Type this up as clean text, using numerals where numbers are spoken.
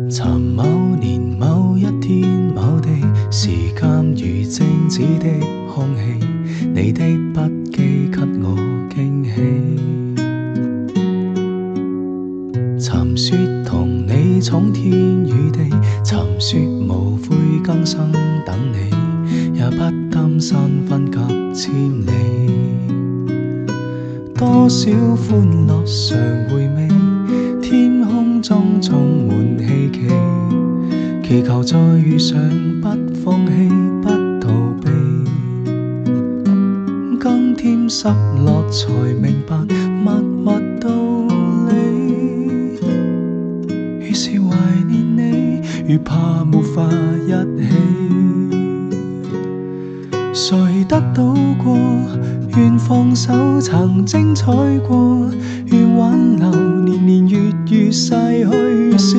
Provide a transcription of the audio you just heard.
尋某年某一天某地，時間如靜止的空氣，你的筆記給我驚喜。尋說同你闖天與地，尋說無悔今生等你，也不擔心分隔千里。多少歡樂常回味，天空中充滿希冀，祈求再遇上不放棄不逃避。今天失落才明白默默道理，於是懷念你，如怕沒法一起。誰得到過？願放手曾精彩過，願挽留年年月月逝去時，